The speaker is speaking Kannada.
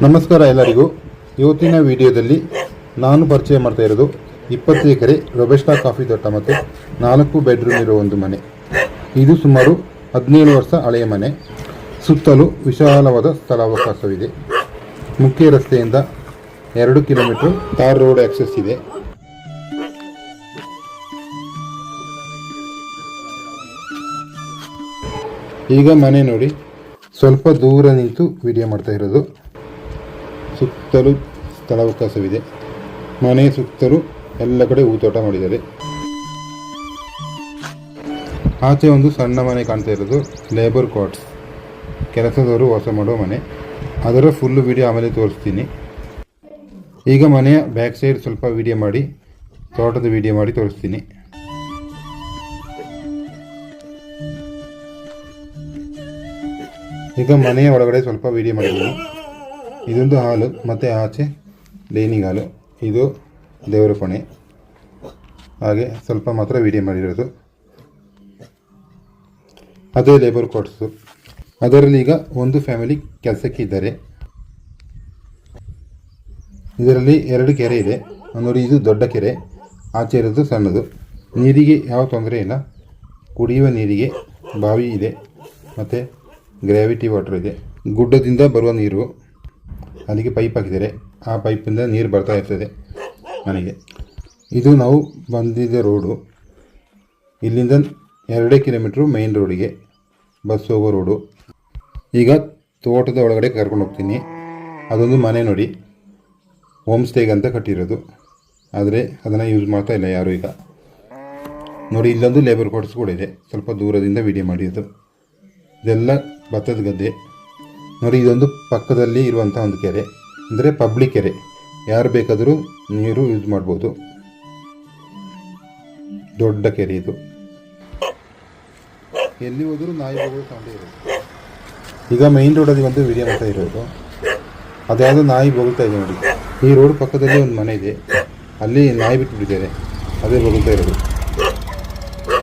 ನಮಸ್ಕಾರ ಎಲ್ಲರಿಗೂ. ಇವತ್ತಿನ ವಿಡಿಯೋದಲ್ಲಿ ನಾನು ಪರಿಚಯ ಮಾಡ್ತಾ ಇರೋದು 20 ಎಕರೆ ರೊಬೆಸ್ಟಾ ಕಾಫಿ ತೋಟ ಮತ್ತು 4 ಬೆಡ್ರೂಮ್ ಇರೋ ಒಂದು ಮನೆ. ಇದು ಸುಮಾರು 17 ವರ್ಷ ಹಳೆಯ ಮನೆ. ಸುತ್ತಲೂ ವಿಶಾಲವಾದ ಸ್ಥಳಾವಕಾಶವಿದೆ. ಮುಖ್ಯ ರಸ್ತೆಯಿಂದ 2 ಕಿಲೋಮೀಟರ್ ತಾರ್ ರೋಡ್ ಆಕ್ಸೆಸ್ ಇದೆ. ಈಗ ಮನೆ ನೋಡಿ, ಸ್ವಲ್ಪ ದೂರ ನಿಂತು ವಿಡಿಯೋ ಮಾಡ್ತಾ ಇರೋದು. ಸುತ್ತಲೂ ಸ್ಥಳಾವಕಾಶವಿದೆ. ಮನೆ ಸುತ್ತಲೂ ಎಲ್ಲ ಕಡೆ ಹೂತೋಟ ಮಾಡಿದ್ದಾರೆ. ಆಚೆ ಒಂದು ಸಣ್ಣ ಮನೆ ಕಾಣ್ತಾ ಇರೋದು, ಲೇಬರ್ ಕ್ವಾರ್ಟರ್ಸ್, ಕೆಲಸದವರು ವಾಸ ಮಾಡುವ ಮನೆ. ಅದರ ಫುಲ್ ವಿಡಿಯೋ ಆಮೇಲೆ ತೋರಿಸ್ತೀನಿ. ಈಗ ಮನೆಯ ಬ್ಯಾಕ್ ಸೈಡ್ ಸ್ವಲ್ಪ ವಿಡಿಯೋ ಮಾಡಿ, ತೋಟದ ವಿಡಿಯೋ ಮಾಡಿ ತೋರಿಸ್ತೀನಿ. ಈಗ ಮನೆಯ ಒಳಗಡೆ ಸ್ವಲ್ಪ ವಿಡಿಯೋ ಮಾಡಿದ್ದೀನಿ. ಇದೊಂದು ಹಾಲು ಮತ್ತು ಆಚೆ ಡೈನಿಂಗ್ ಹಾಲು, ಇದು ದೇವರ ಕೋಣೆ. ಹಾಗೆ ಸ್ವಲ್ಪ ಮಾತ್ರ ವಿಡಿಯೋ ಮಾಡಿರೋದು. ಅದೇ ಲೇಬರ್ ಕ್ವಾರ್ಟರ್ಸು. ಅದರಲ್ಲಿ ಈಗ ಒಂದು ಫ್ಯಾಮಿಲಿ ಕೆಲಸಕ್ಕೆ ಇದ್ದಾರೆ. ಇದರಲ್ಲಿ 2 ಕೆರೆ ಇದೆ ನೋಡಿ. ಇದು ದೊಡ್ಡ ಕೆರೆ, ಆಚೆ ಇರೋದು ಸಣ್ಣದು. ನೀರಿಗೆ ಯಾವ ತೊಂದರೆ ಇಲ್ಲ. ಕುಡಿಯುವ ನೀರಿಗೆ ಬಾವಿ ಇದೆ ಮತ್ತು ಗ್ರಾವಿಟಿ ವಾಟರ್ ಇದೆ. ಗುಡ್ಡದಿಂದ ಬರುವ ನೀರು, ಅಲ್ಲಿಗೆ ಪೈಪ್ ಹಾಕಿದ್ದಾರೆ. ಆ ಪೈಪಿಂದ ನೀರು ಬರ್ತಾ ಇರ್ತದೆ ಮನೆಗೆ. ಇದು ನಾವು ಬಂದಿದ್ದ ರೋಡು. ಇಲ್ಲಿಂದ 2 ಕಿಲೋಮೀಟ್ರು ಮೈನ್ ರೋಡಿಗೆ ಬಸ್ ಹೋಗೋ ರೋಡು. ಈಗ ತೋಟದ ಒಳಗಡೆ ಕರ್ಕೊಂಡು ಹೋಗ್ತೀನಿ. ಅದೊಂದು ಮನೆ ನೋಡಿ, ಹೋಮ್ ಸ್ಟೇಗೆ ಅಂತ ಕಟ್ಟಿರೋದು. ಆದರೆ ಅದನ್ನು ಯೂಸ್ ಮಾಡ್ತಾ ಇಲ್ಲ ಯಾರು ಈಗ ನೋಡಿ. ಇಲ್ಲೊಂದು ಲೇಬರ್ ಕ್ವಾರ್ಟರ್ಸ್ ಕೂಡ ಇದೆ. ಸ್ವಲ್ಪ ದೂರದಿಂದ ವಿಡಿಯೋ ಮಾಡಿರೋದು. ಇದೆಲ್ಲ ಭತ್ತದ ಗದ್ದೆ ನೋಡಿ. ಇದೊಂದು ಪಕ್ಕದಲ್ಲಿ ಇರುವಂಥ ಒಂದು ಕೆರೆ, ಅಂದರೆ ಪಬ್ಲಿಕ್ ಕೆರೆ. ಯಾರು ಬೇಕಾದರೂ ನೀರು ಯೂಸ್ ಮಾಡ್ಬೋದು. ದೊಡ್ಡ ಕೆರೆ ಇದು. ಎಲ್ಲಿ ಹೋದರೂ ನಾಯಿ ಬಗಳು ಸೌಂಡ್ ಇರೋದು. ಈಗ ಮೈನ್ ರೋಡಲ್ಲಿ ಒಂದು ವಿಡಿಯೋ ಮಾಡ್ತಾ ಇರೋದು. ಅದ್ಯಾವುದೋ ನಾಯಿ ಬೊಗಳ್ತಾ ಇದೆ ನೋಡಿ. ಈ ರೋಡ್ ಪಕ್ಕದಲ್ಲಿ ಒಂದು ಮನೆ ಇದೆ, ಅಲ್ಲಿ ನಾಯಿ ಬಿಟ್ಬಿಟ್ಟಿದ್ದಾರೆ, ಅದೇ ಬೊಗಳ್ತಾ ಇರೋದು.